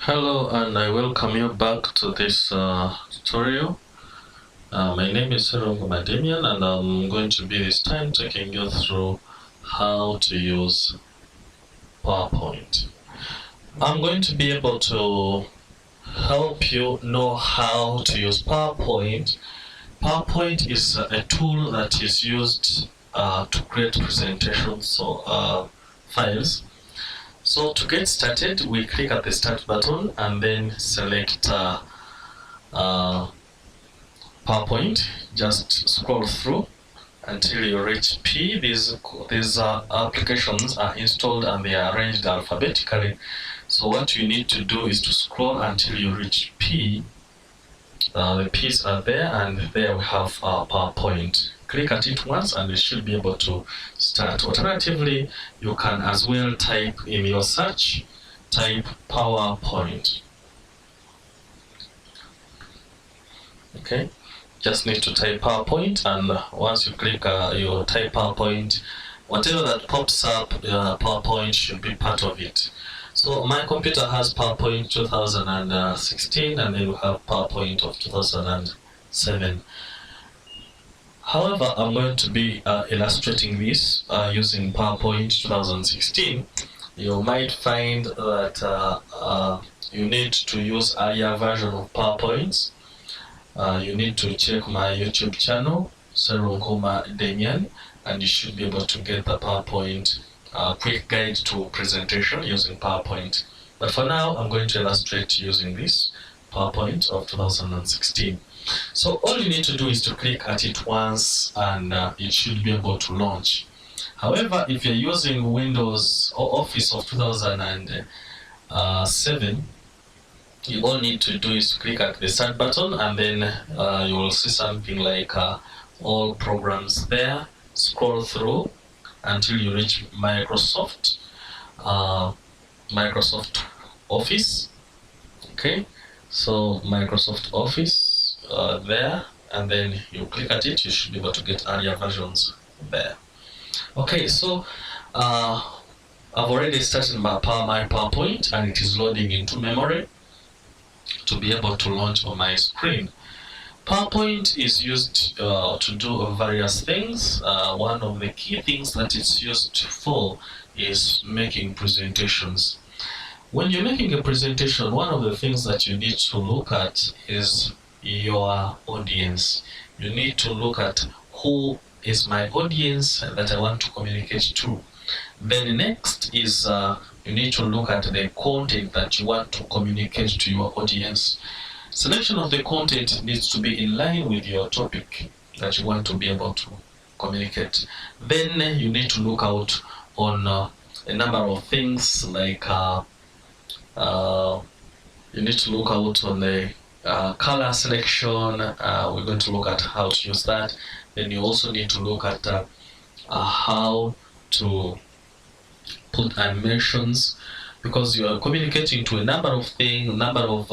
Hello, and I welcome you back to this tutorial. My name is Damian, and I'm going to be this time taking you through how to use PowerPoint. I'm going to be able to help you know how to use PowerPoint. PowerPoint is a tool that is used to create presentations or files. So to get started, we click at the start button and then select PowerPoint. Just scroll through until you reach P. These applications are installed and they are arranged alphabetically. So what you need to do is to scroll until you reach P. The P's are there, and there we have PowerPoint. Click at it once and you should be able to start. Alternatively, you can as well type in your search, type PowerPoint. Okay, just need to type PowerPoint, and once you click, you type PowerPoint, whatever that pops up, PowerPoint should be part of it. So my computer has PowerPoint 2016, and then we have PowerPoint of 2007. However, I'm going to be illustrating this using PowerPoint 2016. You might find that you need to use a higher version of PowerPoint. You need to check my YouTube channel, Damian, and you should be able to get the PowerPoint quick guide to presentation using PowerPoint. But for now, I'm going to illustrate using this PowerPoint of 2016. So all you need to do is to click at it once, and it should be able to launch. However, if you're using Windows or Office of 2007, you all need to do is click at the start button, and then you will see something like all programs there. Scroll through until you reach Microsoft Office. Okay, so Microsoft Office there, and then you click at it. You should be able to get earlier versions there. Okay, so I've already started my PowerPoint, and it is loading into memory to be able to launch on my screen. PowerPoint is used to do various things. One of the key things that it's used for is making presentations. When you're making a presentation, one of the things that you need to look at is your audience. You need to look at who is my audience that I want to communicate to. Then next is you need to look at the content that you want to communicate to your audience. Selection of the content needs to be in line with your topic that you want to be able to communicate. Then you need to look out on a number of things, like you need to look out on the color selection. We're going to look at how to use that. Then you also need to look at how to put animations, because you are communicating to a number of things, a number of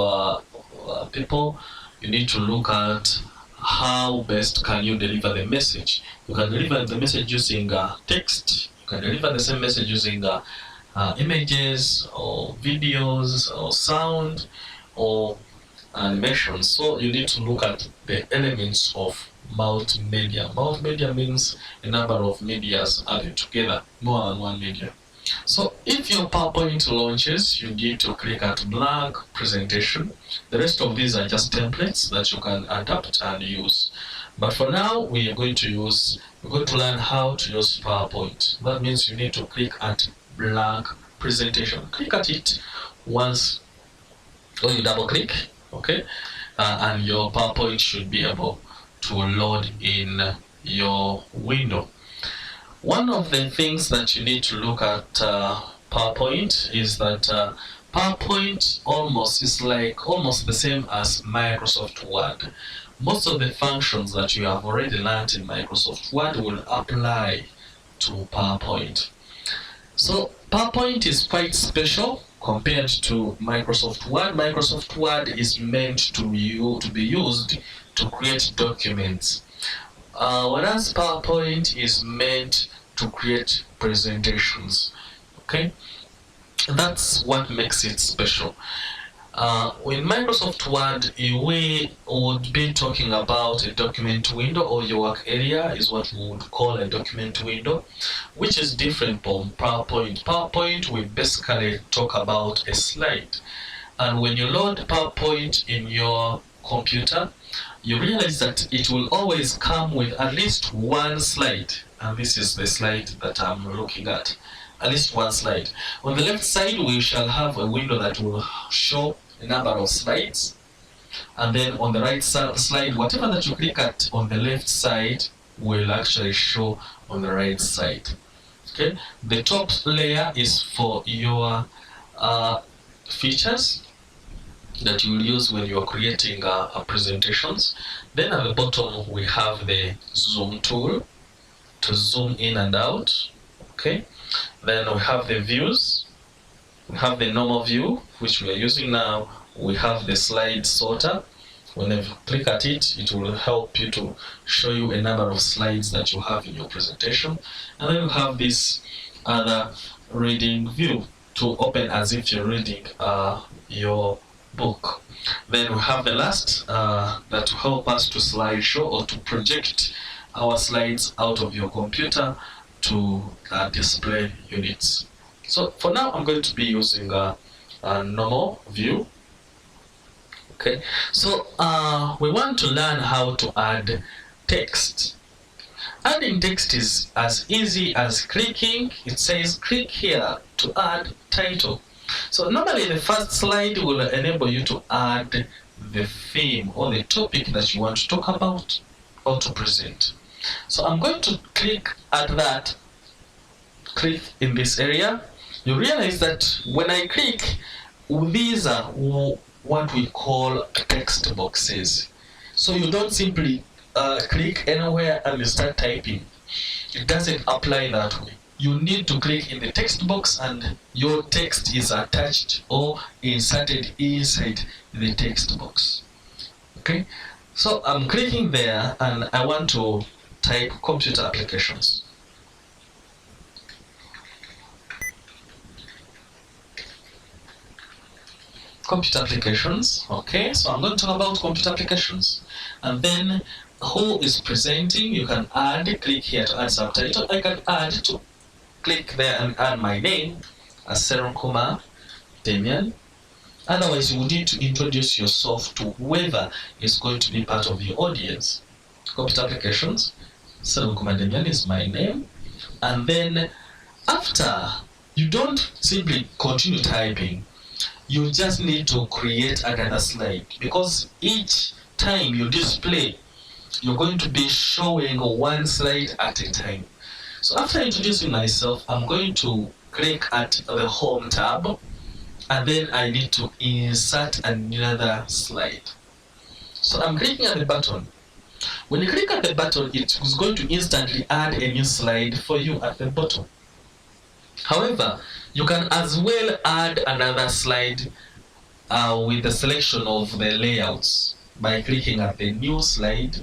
people. You need to look at how best can you deliver the message. You can deliver the message using text. You can deliver the same message using images or videos or sound or animation. So you need to look at the elements of multimedia. Multimedia means a number of medias added together, more than one media. So if your PowerPoint launches, you need to click at blank presentation. The rest of these are just templates that you can adapt and use. But for now, we're going to learn how to use PowerPoint. That means you need to click at blank presentation. Click at it once, or you double click, okay? And your PowerPoint should be able to load in your window. One of the things that you need to look at PowerPoint is that PowerPoint is almost the same as Microsoft Word. Most of the functions that you have already learned in Microsoft Word will apply to PowerPoint. So PowerPoint is quite special compared to Microsoft Word. Microsoft Word is meant to be used to create documents, whereas PowerPoint is meant to create presentations. Okay, that's what makes it special. In Microsoft Word, we would be talking about a document window, or your work area is what we would call a document window, which is different from PowerPoint. PowerPoint, we basically talk about a slide. And when you load PowerPoint in your computer, you realize that it will always come with at least one slide. And this is the slide that I'm looking at. At least one slide. On the left side, we shall have a window that will show a number of slides. And then on the right slide, whatever that you click at on the left side will actually show on the right side. Okay. The top layer is for your features that you will use when you are creating presentations. Then at the bottom we have the zoom tool to zoom in and out. Okay. Then we have the views. We have the normal view, which we are using now. We have the slide sorter. Whenever you click at it, it will help you to show you a number of slides that you have in your presentation. And then you have this other reading view to open as if you're reading your book. Then we have the last that will help us to slideshow or to project our slides out of your computer to display units. So for now, I'm going to be using a normal view. Okay, so we want to learn how to add text. Adding text is as easy as clicking. It says click here to add title. So normally the first slide will enable you to add the theme or the topic that you want to talk about or to present. So I'm going to click at that. Click in this area. You realize that when I click, these are what we call text boxes. So you don't simply click anywhere and start typing. It doesn't apply that way. You need to click in the text box and your text is attached or inserted inside the text box. Okay, so I'm clicking there and I want to type computer applications. Computer applications. Okay, so I'm going to talk about computer applications. And then who is presenting, you can add, click here to add subtitle. I can add to click there and add my name as Seron Kumar Damian. Otherwise, you would need to introduce yourself to whoever is going to be part of your audience. Computer applications, Seron Kumar Damian is my name. And then after, you don't simply continue typing. You just need to create another slide, because each time you display, you're going to be showing one slide at a time. So after introducing myself, I'm going to click at the home tab, and then I need to insert another slide. So I'm clicking at the button. When you click at the button, it is going to instantly add a new slide for you at the bottom. However, you can as well add another slide with the selection of the layouts by clicking at the new slide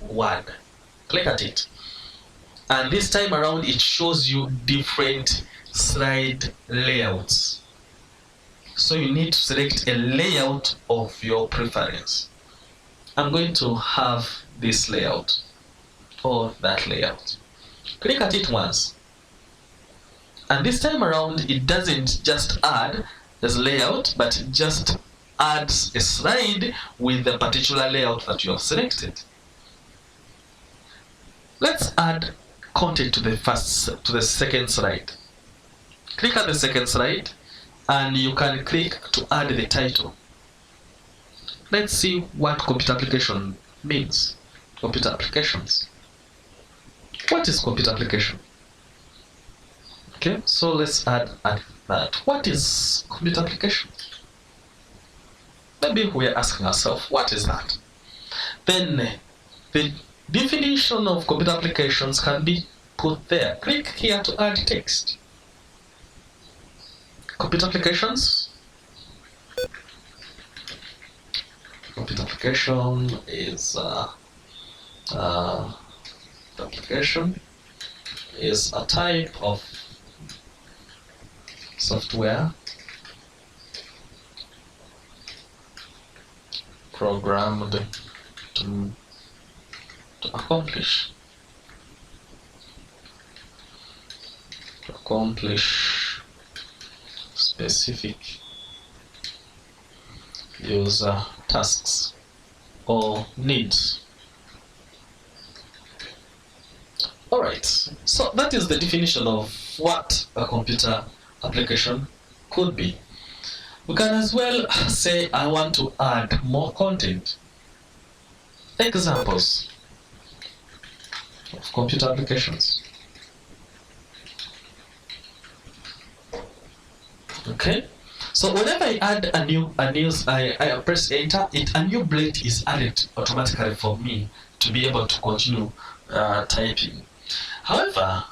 1. Click at it. And this time around, it shows you different slide layouts. So you need to select a layout of your preference. I'm going to have this layout or that layout. Click at it once. And this time around, it doesn't just add this layout, but it just adds a slide with the particular layout that you have selected. Let's add content to the second slide. Click at the second slide, and you can click to add the title. Let's see what computer application means. Computer applications. What is computer application? Okay, so let's add that. What is computer application? Maybe we are asking ourselves, what is that? Then the definition of computer applications can be put there. Click here to add text. Computer applications. Computer application is application is a type of software programmed to accomplish specific user tasks or needs. Alright, so that is the definition of what a computer application could be. We can as well say I want to add more content. Examples of computer applications. Okay, so whenever I add I press enter, a new bullet is added automatically for me to be able to continue typing. However,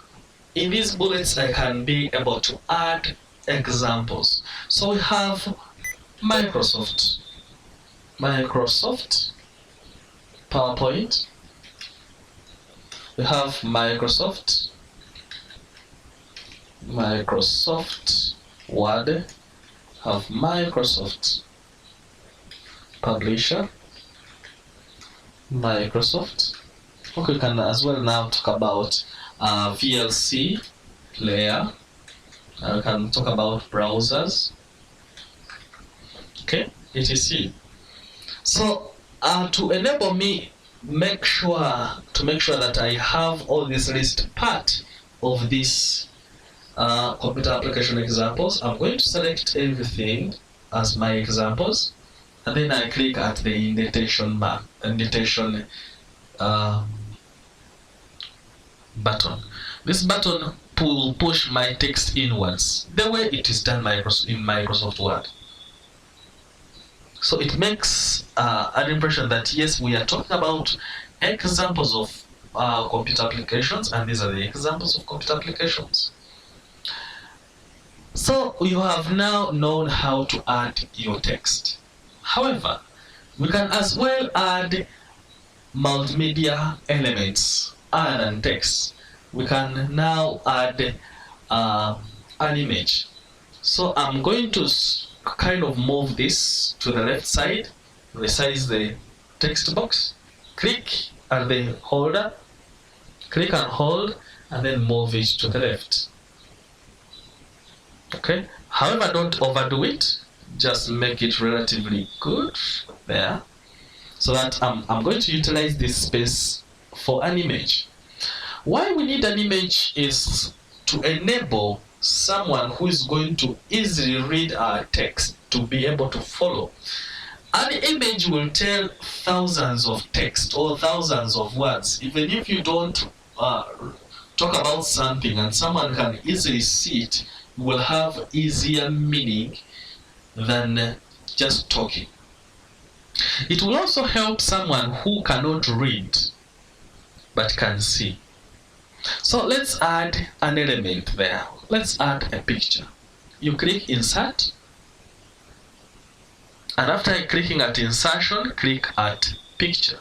in these bullets I can be able to add examples. So we have Microsoft PowerPoint, we have Microsoft Word, have Microsoft Publisher, Microsoft. Okay, we can as well now talk about VLC player. We can talk about browsers. Okay, etc. So to enable me make sure that I have all this list part of this computer application examples, I'm going to select everything as my examples, and then I click at the indentation button. This button will push my text inwards the way it is done in Microsoft Word. So it makes an impression that yes, we are talking about examples of computer applications, and these are the examples of computer applications. So you have now known how to add your text. However, we can as well add multimedia elements other than text. We can now add an image. So I'm going to kind of move this to the left side, resize the text box, click at the holder, click and hold, and then move it to the left. Okay, however, don't overdo it, just make it relatively good there, so that I'm going to utilize this space for an image. Why we need an image is to enable someone who is going to easily read our text to be able to follow. An image will tell thousands of text or thousands of words. Even if you don't talk about something and someone can easily see it, will have easier meaning than just talking. It will also help someone who cannot read but can see. So let's add an element there. Let's add a picture. You click insert, and after clicking at insertion, click at picture.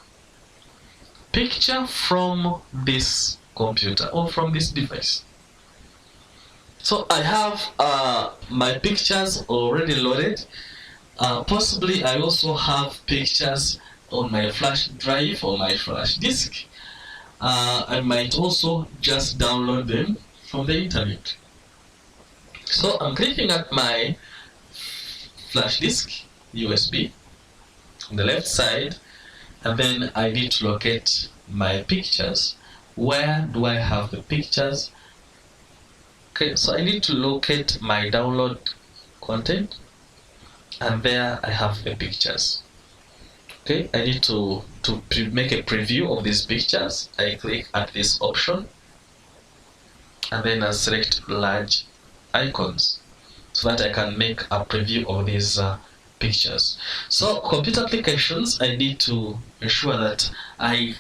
Picture from this computer or from this device. So I have my pictures already loaded. Possibly I also have pictures on my flash drive or my flash disk. I might also just download them from the internet. So I'm clicking at my flash disk, USB, on the left side, and then I need to locate my pictures. Where do I have the pictures? Okay, so I need to locate my download content, and there I have the pictures. Okay, I need to make a preview of these pictures. I click at this option, and then I select large icons so that I can make a preview of these pictures. So computer applications, I need to ensure that I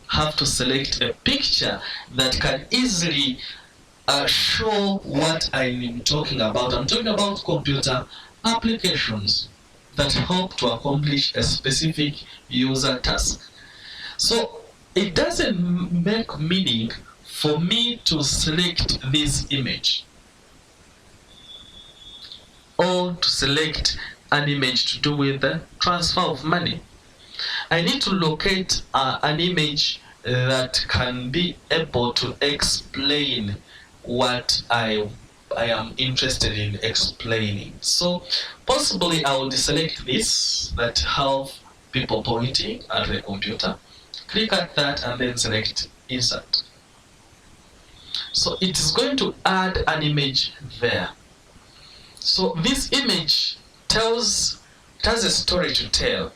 have to select a picture that can easily show what I'm talking about. I'm talking about computer applications that help to accomplish a specific user task. So it doesn't make meaning for me to select this image or to select an image to do with the transfer of money. I need to locate an image that can be able to explain what I am interested in explaining. So possibly I will select this that have people pointing at the computer. Click at that and then select insert. So it is going to add an image there. So this image has a story to tell,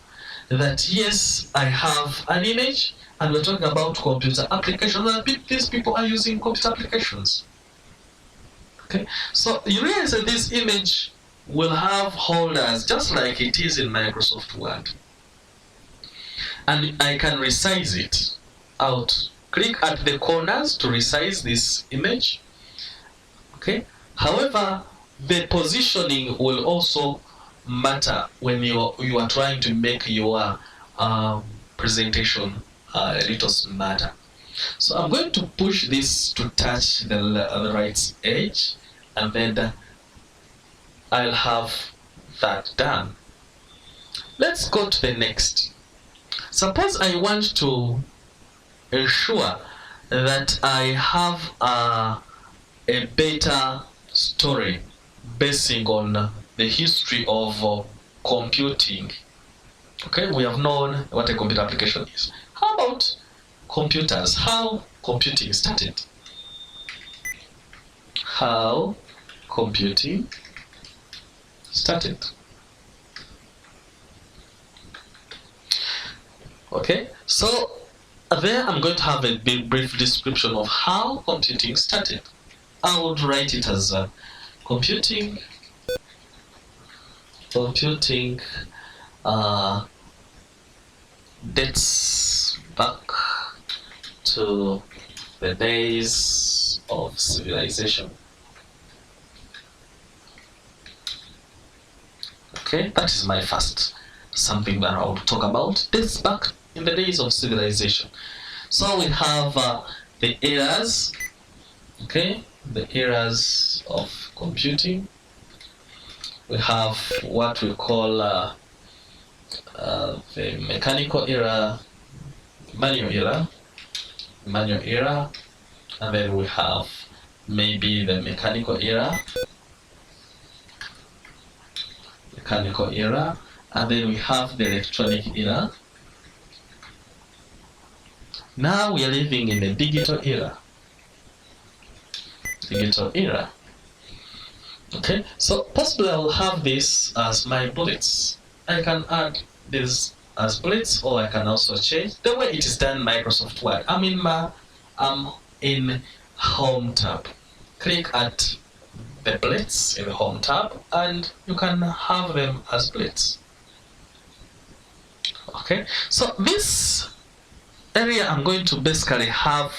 that yes, I have an image and we're talking about computer applications, and these people are using computer applications. Okay, so you realize that this image will have holders just like it is in Microsoft Word, and I can resize it out. Click at the corners to resize this image. Okay, however, the positioning will also matter when you are trying to make your presentation a little smarter. So I'm going to push this to touch the right edge, and then I'll have that done. Let's go to the next. Suppose I want to ensure that I have a better story basing on the history of computing. Okay, we have known what a computer application is. How about computers? How computing started? How computing started. Okay, so there I'm going to have a brief description of how computing started. I would write it as computing dates back to the days of civilization. Okay, that is my first something that I will talk about. Dates back in the days of civilization. So we have the eras, okay, the eras of computing. We have what we call the mechanical era, manual era, and then we have maybe the mechanical era, and then we have the electronic era. Now we are living in the digital era. Okay, so possibly I will have this as my bullets. I can add this as bullets, or I can also change the way it is done in Microsoft Word. I'm in Home tab. Click at the bullets in the Home tab, and you can have them as bullets. Okay, so this area I'm going to basically have,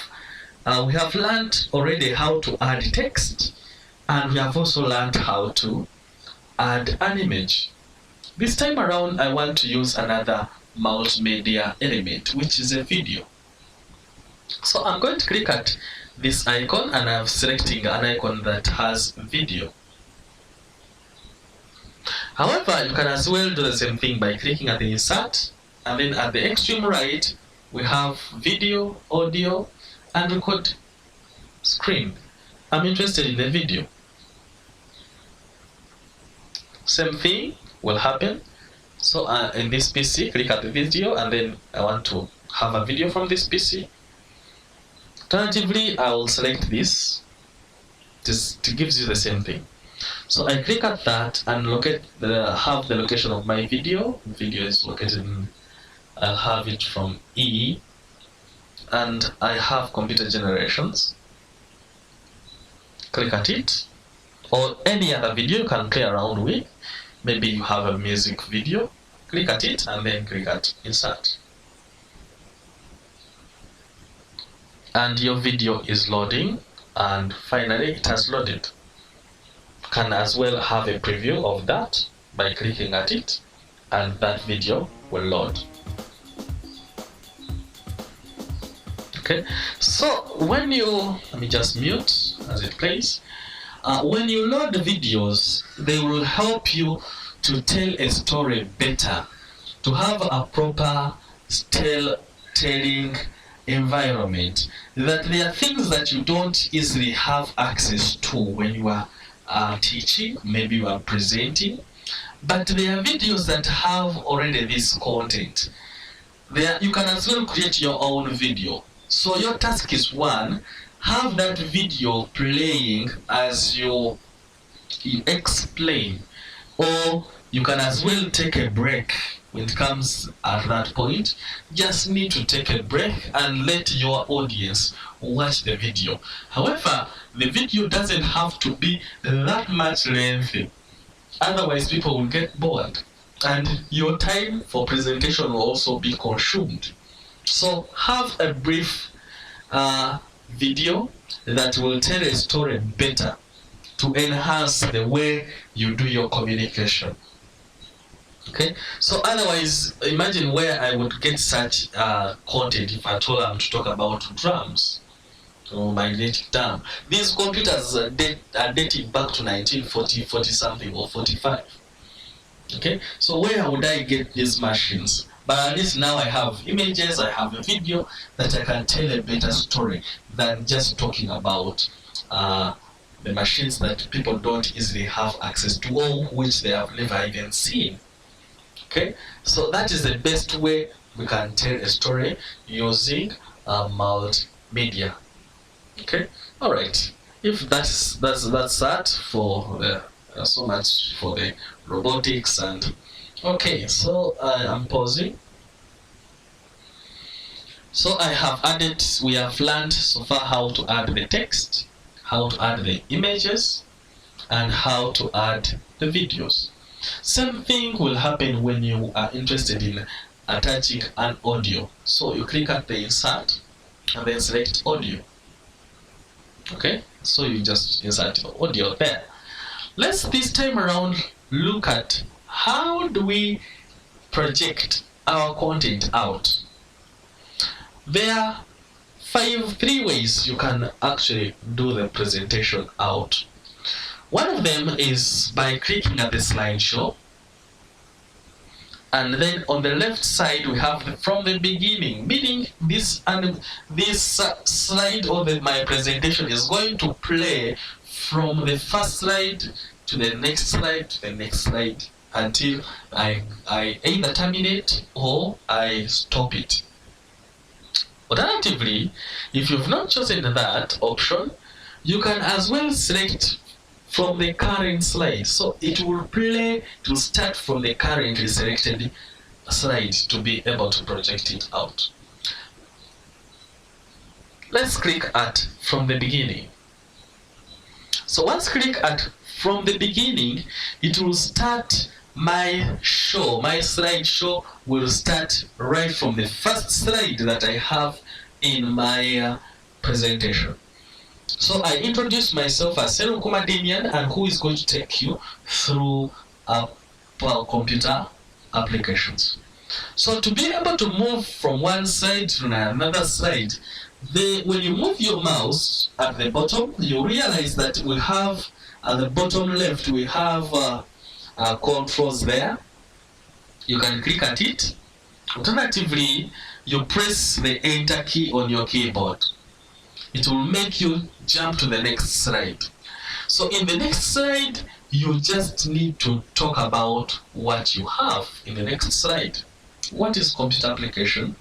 we have learned already how to add text, and we have also learned how to add an image. This time around I want to use another multimedia element, which is a video. So I'm going to click at this icon, and I'm selecting an icon that has video. However, you can as well do the same thing by clicking at the insert, and then at the extreme right we have video, audio, and record screen. I'm interested in the video. Same thing will happen. So in this PC, click at the video, and then I want to have a video from this PC. Alternatively, I will select this. It gives you the same thing. So I click at that and have the location of my video. Video is located in, I'll have it from E, and I have computer generations. Click at it, or any other video you can play around with. Maybe you have a music video. Click at it and then click at insert. And your video is loading, and finally it has loaded. You can as well have a preview of that by clicking at it, and that video will load. Okay, so when you, let me just mute as it plays. When you load videos, they will help you to tell a story better, to have a proper telling environment, that there are things that you don't easily have access to when you are teaching, maybe you are presenting, but there are videos that have already this content. There, you can as well create your own video. So your task is one, have that video playing as you explain, or you can as well take a break when it comes at that point. Just need to take a break and let your audience watch the video. However, the video doesn't have to be that much lengthy, otherwise people will get bored and your time for presentation will also be consumed. So have a brief video that will tell a story better to enhance the way you do your communication. Okay, so otherwise, imagine where I would get such content if I told them to talk about drums, or magnetic drum. These computers are dating back to 1940, 40 something, or 45. Okay, so where would I get these machines? But at least now I have images, I have a video that I can tell a better story than just talking about the machines that people don't easily have access to, or which they have never even seen. Okay, so that is the best way we can tell a story using multimedia. Okay, all right. If that's that for so much for the robotics. And okay, so I'm pausing. So I have added, we have learned so far how to add the text, how to add the images, and how to add the videos. Same thing will happen when you are interested in attaching an audio. So you click at the insert and then select audio. Okay, so you just insert your audio there. Let's this time around look at how do we project our content out. There are three ways you can actually do the presentation out. One of them is by clicking at the slideshow, and then on the left side we have from the beginning, meaning this slide or my presentation is going to play from the first slide to the next slide to the next slide until I either terminate or I stop it. Alternatively, if you've not chosen that option, you can as well select from the current slide. So it will play to start from the currently selected slide to be able to project it out. Let's click at from the beginning. So once click at from the beginning, it will start my show. My slideshow will start right from the first slide that I have in my presentation. So I introduce myself as Sero Kumadinian, and who is going to take you through computer applications. So to be able to move from one side to another side, when you move your mouse at the bottom, you realize that we have at the bottom left, we have controls there. You can click at it. Alternatively, you press the enter key on your keyboard. It will make you jump to the next slide. So in the next slide, you just need to talk about what you have in the next slide. What is computer application?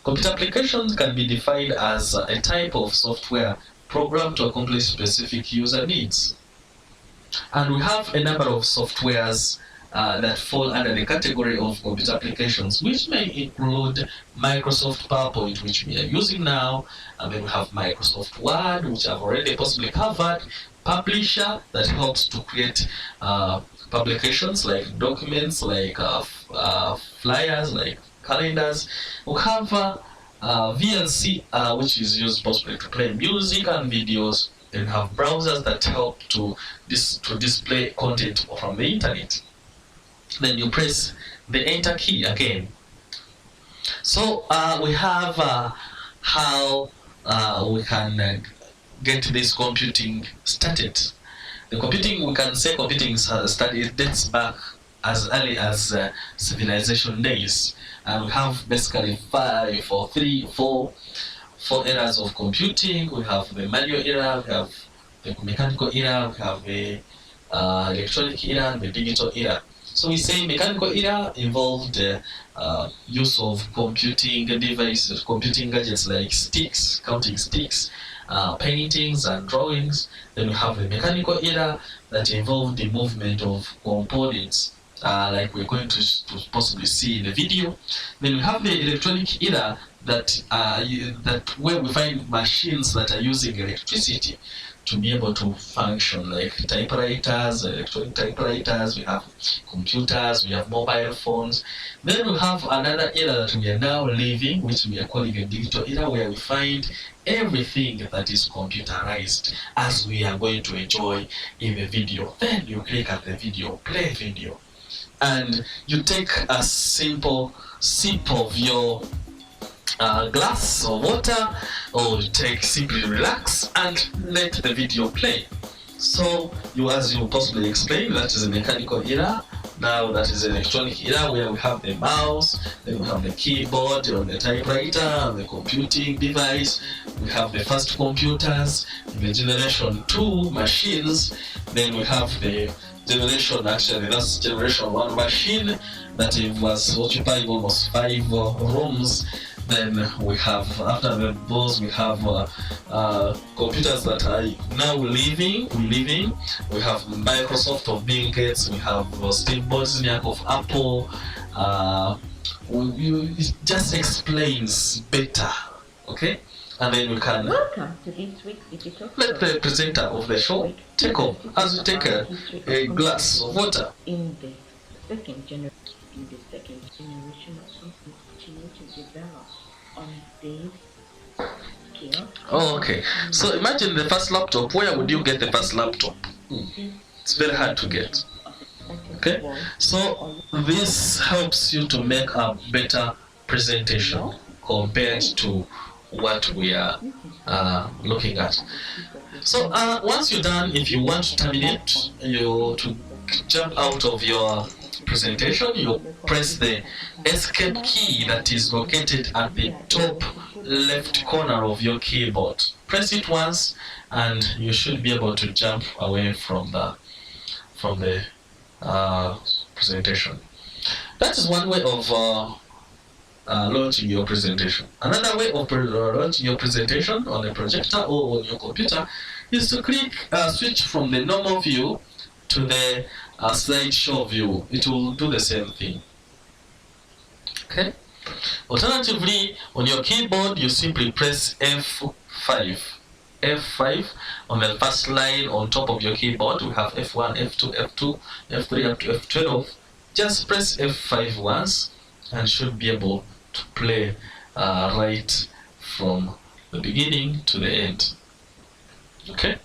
Computer applications can be defined as a type of software programmed to accomplish specific user needs. And we have a number of softwares that fall under the category of computer applications, which may include Microsoft PowerPoint, which we are using now, and then we have Microsoft Word, which I've already possibly covered, Publisher, that helps to create publications like documents, like flyers, like calendars. We have VLC, which is used possibly to play music and videos, and have browsers that help to display content from the internet. Then you press the enter key again. So we have how we can get this computing started. The computing, we can say computing started, it dates back as early as civilization days, and we have basically four eras of computing. We have the manual era, we have the mechanical era, we have the electronic era, and the digital era. So we say mechanical era involved use of computing devices, computing gadgets like sticks, counting sticks, paintings and drawings. Then we have the mechanical era that involved the movement of components, like we're going to possibly see in the video. Then we have the electronic era that where we find machines that are using electricity to be able to function, like typewriters, electronic typewriters, we have computers, we have mobile phones. Then we have another era that we are now living, which we are calling a digital era, where we find everything that is computerized, as we are going to enjoy in the video. Then you click at the video, play video, and you take a simple sip of your glass of water, or you simply relax and let the video play. So as you possibly explained, that is a mechanical era. Now that is an electronic era, where we have the mouse, then we have the keyboard on the typewriter, and the computing device. We have the first computers, the generation 2 machines. Then we have the that's generation 1 machine that was occupying almost 5 rooms. Then we have, after those, we have computers that are now living. We have Microsoft of Bill Gates. We have Steve Wozniak of Apple. It just explains better, okay? And then we can let the presenter of the show take off as we take a glass of water. In the second generation of something continue to develop on this scale. Oh, okay. So imagine the first laptop. Where would you get the first laptop? It's very hard to get. Okay. So this helps you to make a better presentation compared to what we are looking at. So once you're done, if you want to terminate, to jump out of your presentation, you press the escape key that is located at the top left corner of your keyboard. Press it once and you should be able to jump away from the presentation. That is one way of launching your presentation. Another way of launching your presentation on a projector or on your computer is to switch from the normal view to the slideshow view. It will do the same thing. Okay. Alternatively, on your keyboard, you simply press F5. F5 on the first line on top of your keyboard. We have F1, F2, F2, F3 up to F12. Just press F5 once and should be able to play right from the beginning to the end. Okay.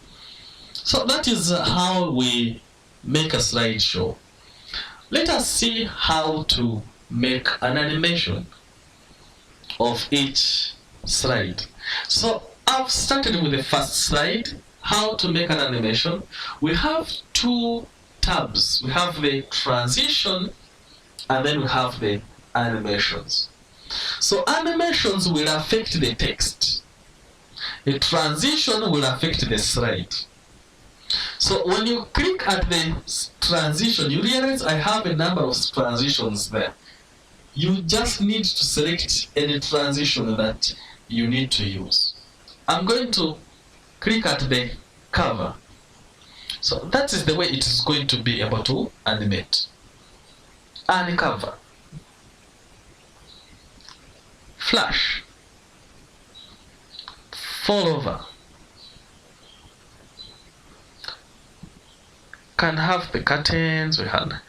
So that is how we make a slideshow. Let us see how to make an animation of each slide. So I've started with the first slide, how to make an animation. We have 2 tabs. We have the transition and then we have the animations. So animations will affect the text. The transition will affect the slide. So when you click at the transition, you realize I have a number of transitions there. You just need to select any transition that you need to use. I'm going to click at the cover. So that is the way it is going to be able to animate. And cover. Flash. Fall over. Can have the curtains we had.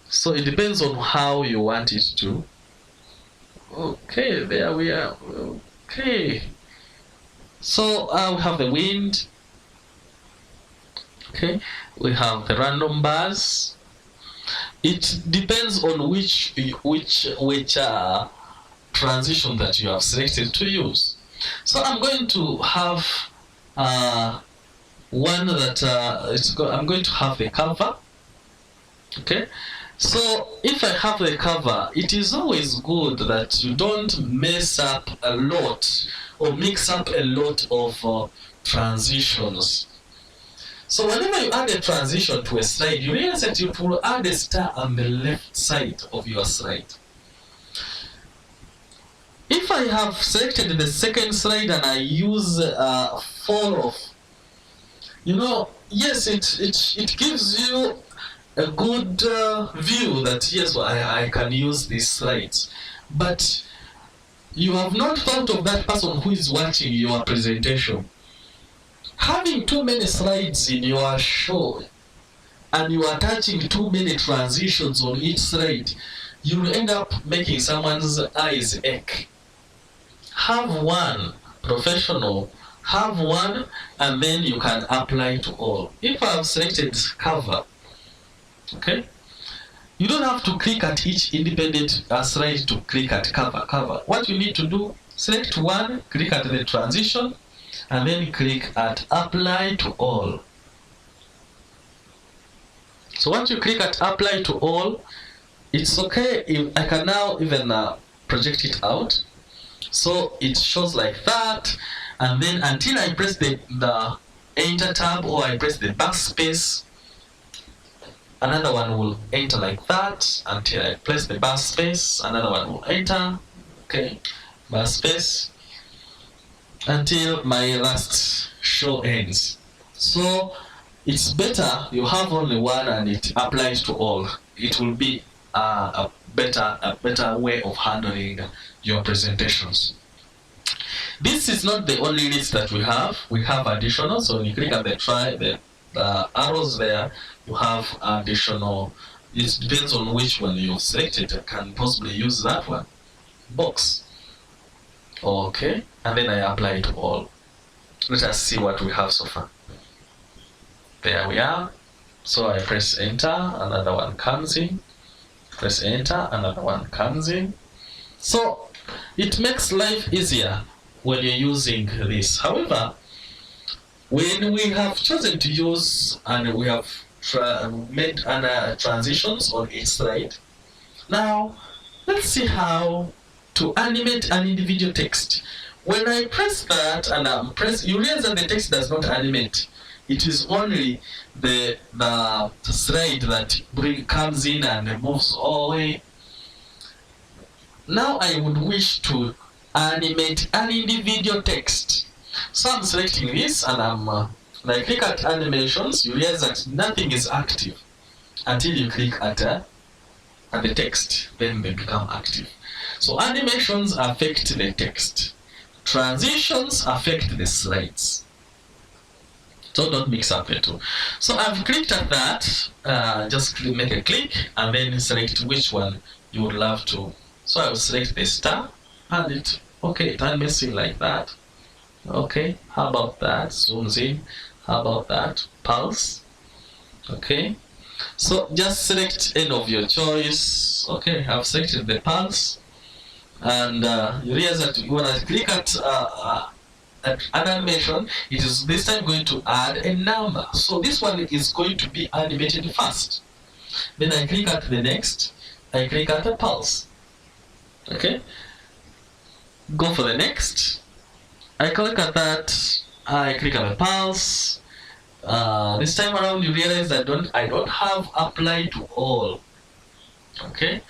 So it depends on how you want it to. Okay, there we are. Okay. So we have the wind. Okay, we have the random bars. It depends on which transition that you have selected to use. So I'm going to have one that I'm going to have the cover. Okay, So if I have the cover, it is always good that you don't mess up a lot or mix up a lot of transitions. So whenever you add a transition to a slide, you realize that it will add a star on the left side of your slide. If I have selected the second slide and I use fall off, yes, it gives you a good view that yes, I can use these slides, but you have not thought of that person who is watching your presentation. Having too many slides in your show and you are attaching too many transitions on each slide, you will end up making someone's eyes ache. Have one professional, have one, and then you can apply to all. If I have selected cover, okay, you don't have to click at each independent slide to click at cover. What you need to do, select one, click at the transition, and then click at apply to all. So once you click at apply to all, it's okay. If I can now even project it out. So it shows like that, and then until I press the enter tab or I press the backspace, another one will enter like that. Until I press the backspace, another one will enter. Okay, backspace until my last show ends. So it's better you have only one and it applies to all. It will be a better way of handling your presentations. This is not the only list that we have. We have additional. So when you click on the arrows there, you have additional. It depends on which one you've selected. You can possibly use that one. Box. Okay, and then I apply it all. Let us see what we have so far. There we are. So I press enter, another one comes in. Press enter, another one comes in. So it makes life easier when you're using this. However, when we have chosen to use and we have made transitions on each slide, now let's see how to animate an individual text. When I press that and you realize that the text does not animate. It is only the slide that comes in and moves away. Now I would wish to animate an individual text. So I'm selecting this and when I click at animations, you realize that nothing is active until you click at the text, then they become active. So animations affect the text. Transitions affect the slides. So don't mix up the two. So I've clicked at that, just make a click and then select which one you would love to. So I will select the star and it animates in like that. Okay, how about that? Zooms in. How about that? Pulse. Okay. So just select any of your choice. Okay, I've selected the pulse. And you realize that when I click at an animation, it is this time going to add a number. So this one is going to be animated first. Then I click at the next. I click at the pulse. Okay. Go for the next. I click at that. I click at the pulse. This time around, you realize that I don't have apply to all. Okay.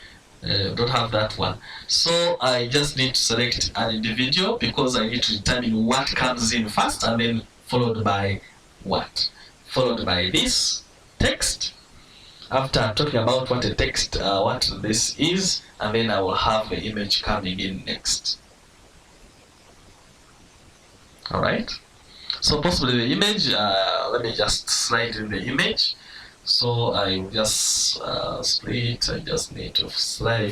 Don't have that one. So I just need to select an individual because I need to determine what comes in first and then followed by what? Followed by this text. After I'm talking about what a text, what this is, and then I will have the image coming in next. Alright. So possibly the image, let me just slide in the image. So I just split, I just need to fly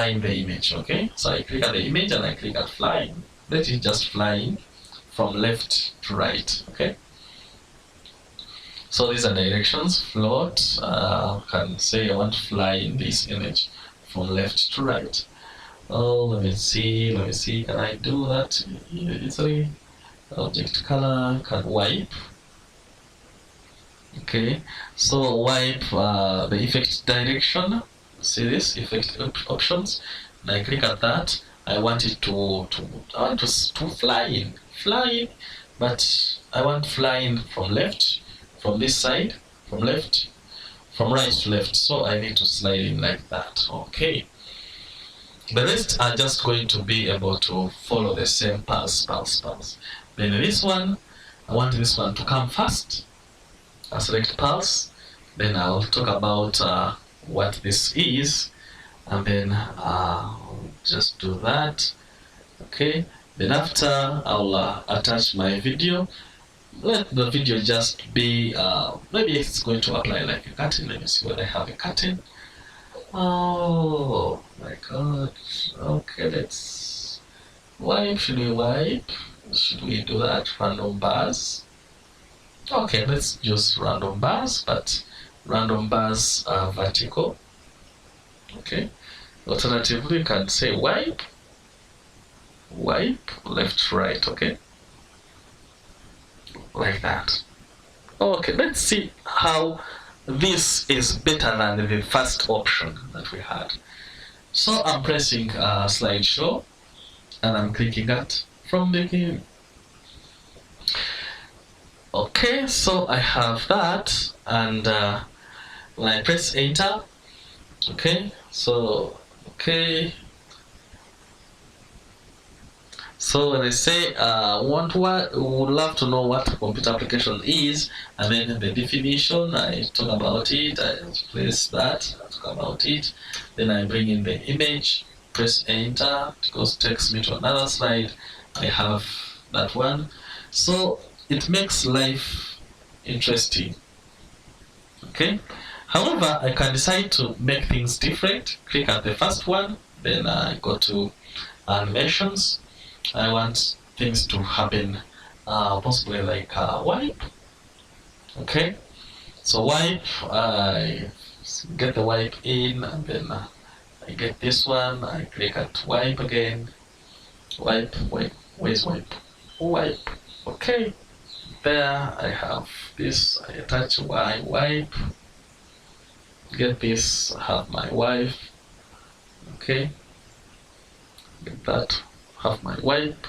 in the image, okay? So I click at the image and I click at flying. Let it just flying from left to right, okay? So these are directions, float, can say I want to fly in this image from left to right. Oh, let me see, can I do that easily? Object color, can wipe. Okay, so wipe the effect direction. See this effect options, and I click at that. I want it I want to fly in, but I want flying from left, from this side, from left, from right to left. So I need to slide in like that. Okay. The rest are just going to be able to follow the same pulse. Then this one, I want this one to come first. I select pulse. Then I'll talk about what this is, and then just do that. Okay. Then after I'll attach my video. Let the video just be maybe it's going to apply like a curtain. Let me see whether I have a curtain. Oh my god. Okay, let's wipe. Should we wipe? Should we do that? Random bars. Okay, let's use random bars, but random bars are vertical. Okay. Alternatively, you can say wipe, left, right. Okay. Like that. Okay, let's see how this is better than the first option that we had. So I'm pressing slideshow and I'm clicking at from beginning. Okay, so I have that, and when I press enter, okay, so okay. So when I say would love to know what computer application is, and then the definition, I talk about it, I place that, I talk about it, then I bring in the image, press enter, it takes me to another slide, I have that one. So it makes life interesting. Okay. However, I can decide to make things different. Click at the first one, then I go to animations. I want things to happen possibly like wipe. Okay, so wipe, I get the wipe in, and then I get this one, I click at wipe again, wipe, where's wipe? Wipe. Okay, there I have this, I attach wipe, get this, I have my wipe. Okay, get that, have my wipe.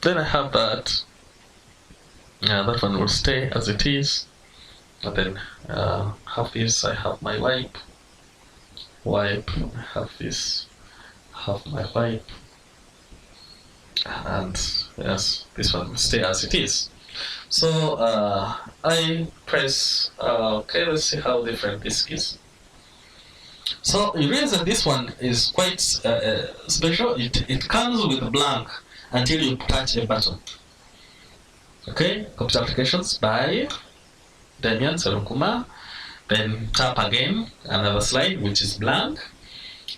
Then I have that. That one will stay as it is. And then have this. I have my wipe. I have this. Have my wipe. And yes, this one will stay as it is. So I press. Okay, let's see how different this is. So you realize that this one is quite special. It comes with blank until you touch a button. Okay, computer applications by Damian Selukuma. Then tap again, another slide which is blank.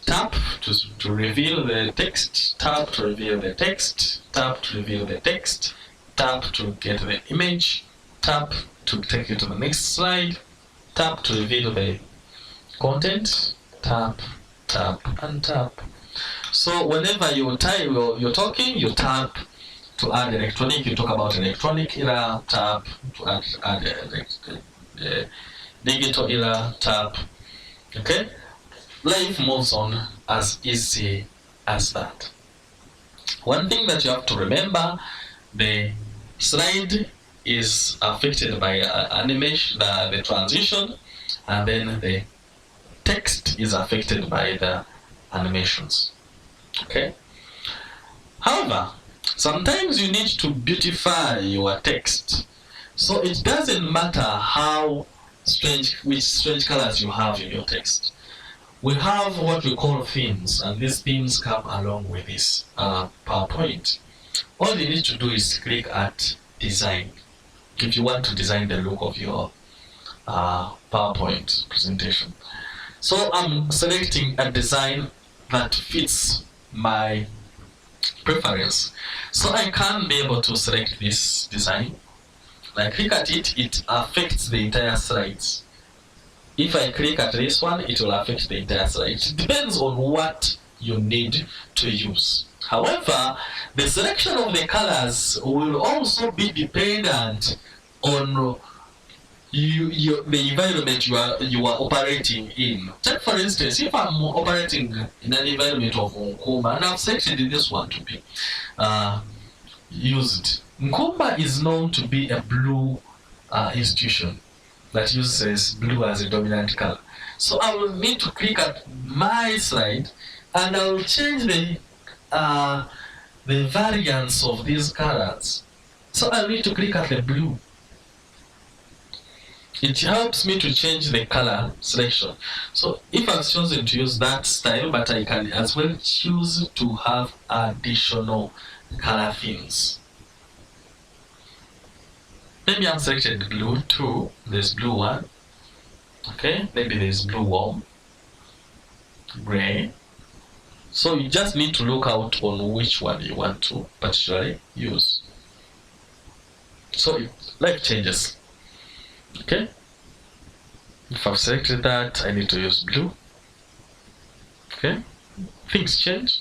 Tap to reveal the text. Tap to reveal the text. Tap to reveal the text. Tap to get the image. Tap to take you to the next slide. Tap to reveal the content. Tap, and tap. So whenever you're talking, you tap to add electronic. You talk about electronic era, tap to add digital era, tap. Okay, life moves on as easy as that. One thing that you have to remember: the slide is affected by animation, the transition, and then the text is affected by the animations. Okay. However, sometimes you need to beautify your text. So it doesn't matter which strange colors you have in your text. We have what we call themes, and these themes come along with this PowerPoint. All you need to do is click at design if you want to design the look of your PowerPoint presentation. So I'm selecting a design that fits my preference. So I can be able to select this design. When I click at it, it affects the entire slides. If I click at this one, it will affect the entire slide. It depends on what you need to use. However, the selection of the colors will also be dependent on the environment you are operating in. Take for instance, if I'm operating in an environment of Nkumba and I've selected this one to be used. Nkumba is known to be a blue institution that uses blue as a dominant color. So I will need to click at my slide and I will change the variance of these colors. So I need to click at the blue. It helps me to change the color selection. So if I've chosen to use that style, but I can as well choose to have additional color themes. Maybe I've selected blue too. There's blue one. Okay, maybe there's blue warm, gray. So you just need to look out on which one you want to particularly use. So life changes. Okay, if I've selected that, I need to use blue. Okay, things change.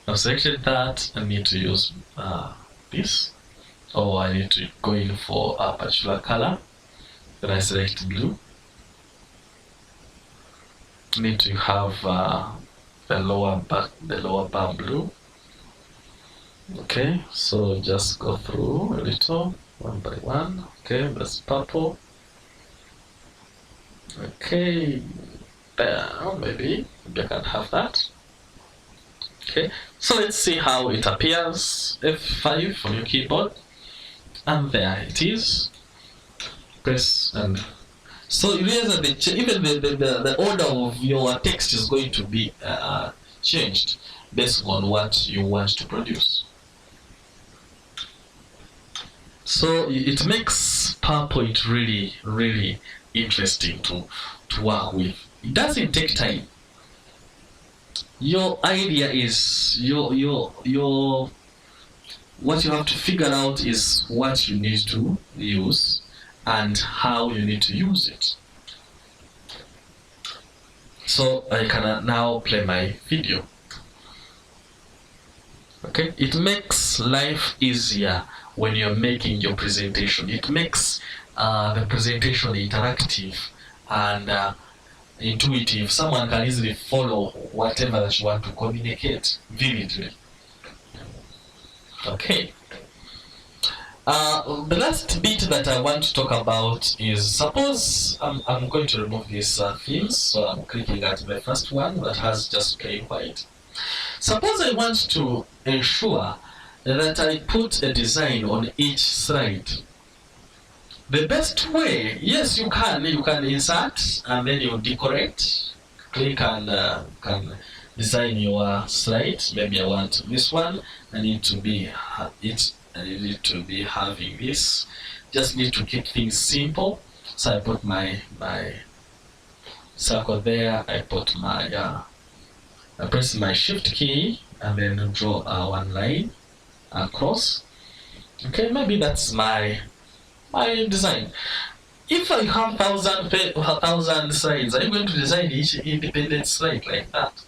I've selected that, I need to use this, or I need to go in for a particular color. Then I select blue. Need to have the lower bar blue. Okay, so just go through a little one by one. Okay, that's purple. Okay, there, maybe I can have that. Okay, so let's see how it appears. F5 on your keyboard, and there it is. Press and so you realize that even the order of your text is going to be changed based on what you want to produce. So it makes PowerPoint really, really interesting to work with. It doesn't take time. Your idea is what you have to figure out is what you need to use and how you need to use it. So I can now play my video. Okay, it makes life easier when you're making your presentation. It makes the presentation interactive and intuitive. Someone can easily follow whatever that you want to communicate vividly. Okay. The last bit that I want to talk about is, suppose I'm going to remove these themes, so I'm clicking at the first one that has just plain white. Suppose I want to ensure that I put a design on each slide. The best way, yes, you can insert and then you decorate. Click and can design your slide. Maybe I want this one. I need to be having this. Just need to keep things simple. So I put my circle there. I put my I press my shift key and then draw one line across. Okay, maybe that's my design. If I have 1,000 slides, I'm going to design each independent slide like that.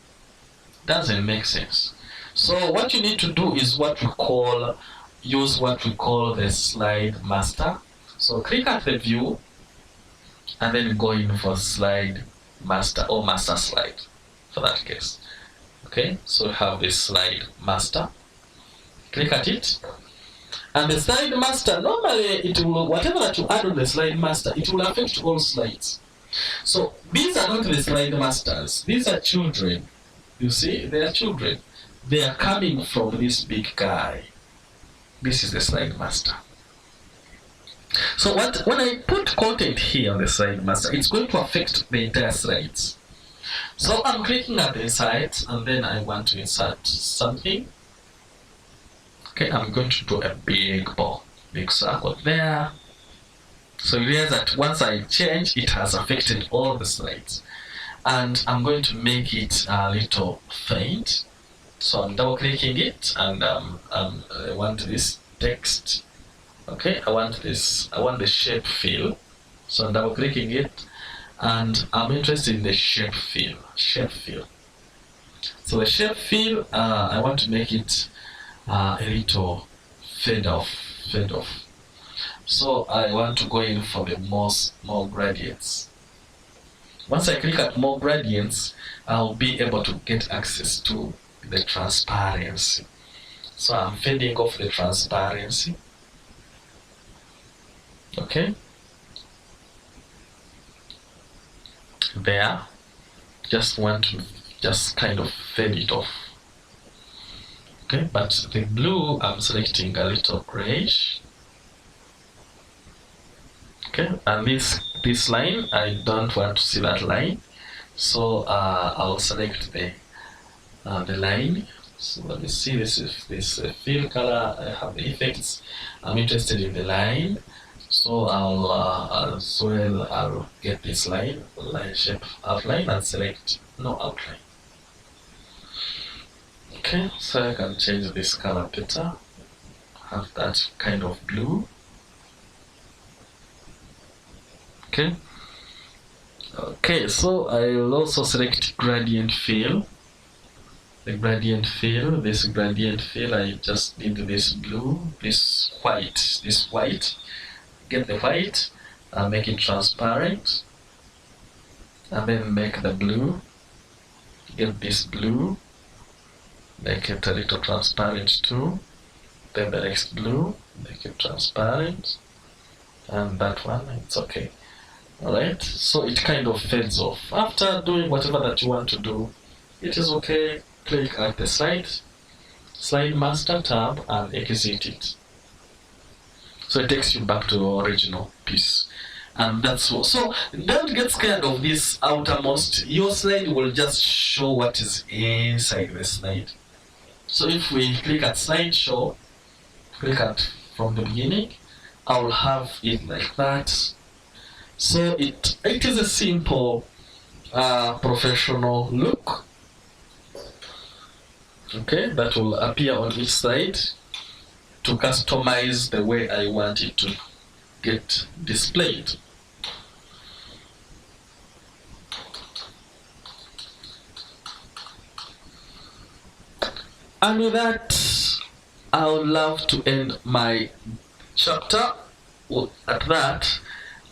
Doesn't make sense. So what you need to do is use what we call the slide master. So click at the view and then go in for slide master or master slide for that case. Okay, so we have this slide master. Click at it. And the slide master, normally it will, whatever that you add on the slide master, it will affect all slides. So these are not the slide masters. These are children. You see, they are children. They are coming from this big guy. This is the slide master. So when I put content here on the slide master, it's going to affect the entire slides. So I'm clicking at the inside and then I want to insert something. Okay, I'm going to do a big circle there. So you realize that once I change, it has affected all the slides. And I'm going to make it a little faint. So I'm double clicking it and I want this text. Okay, I want the shape fill. So I'm double clicking it and I'm interested in the shape fill. So the shape fill, I want to make it a little fade off. So I want to go in for the more gradients. Once I click at more gradients, I'll be able to get access to the transparency. So I'm fading off the transparency. Okay. There. Just want to just kind of fade it off. Okay, but the blue I'm selecting a little grayish. Okay, and this line, I don't want to see that line, so I'll select the line. So let me see this fill color. I have the effects. I'm interested in the line, so I'll get this line shape outline and select no outline. Okay, so I can change this color better. Have that kind of blue. Okay, so I'll also select gradient fill. The gradient fill, this gradient fill, I just need this blue, this white. Get the white and make it transparent, and then make the blue. Get this blue, make it a little transparent too. Then the next blue, make it transparent, and that one, it's okay. Alright, so it kind of fades off. After doing whatever that you want to do, it is okay. Click at the slide master tab and exit it. So it takes you back to the original piece. And that's what. So don't get scared of this outermost. Your slide will just show what is inside the slide. So if we click at slideshow, click at from the beginning, I will have it like that. So it is a simple professional look, okay, that will appear on each side to customize the way I want it to get displayed. And with that, I would love to end my chapter at that.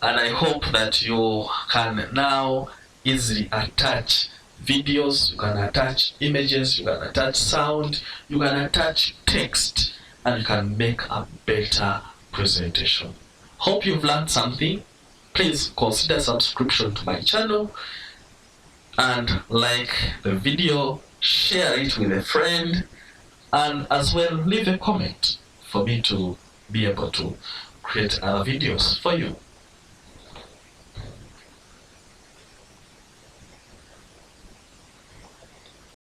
And I hope that you can now easily attach videos, you can attach images, you can attach sound, you can attach text, and you can make a better presentation. Hope you've learned something. Please consider subscription to my channel and like the video, share it with a friend, and as well leave a comment for me to be able to create other videos for you.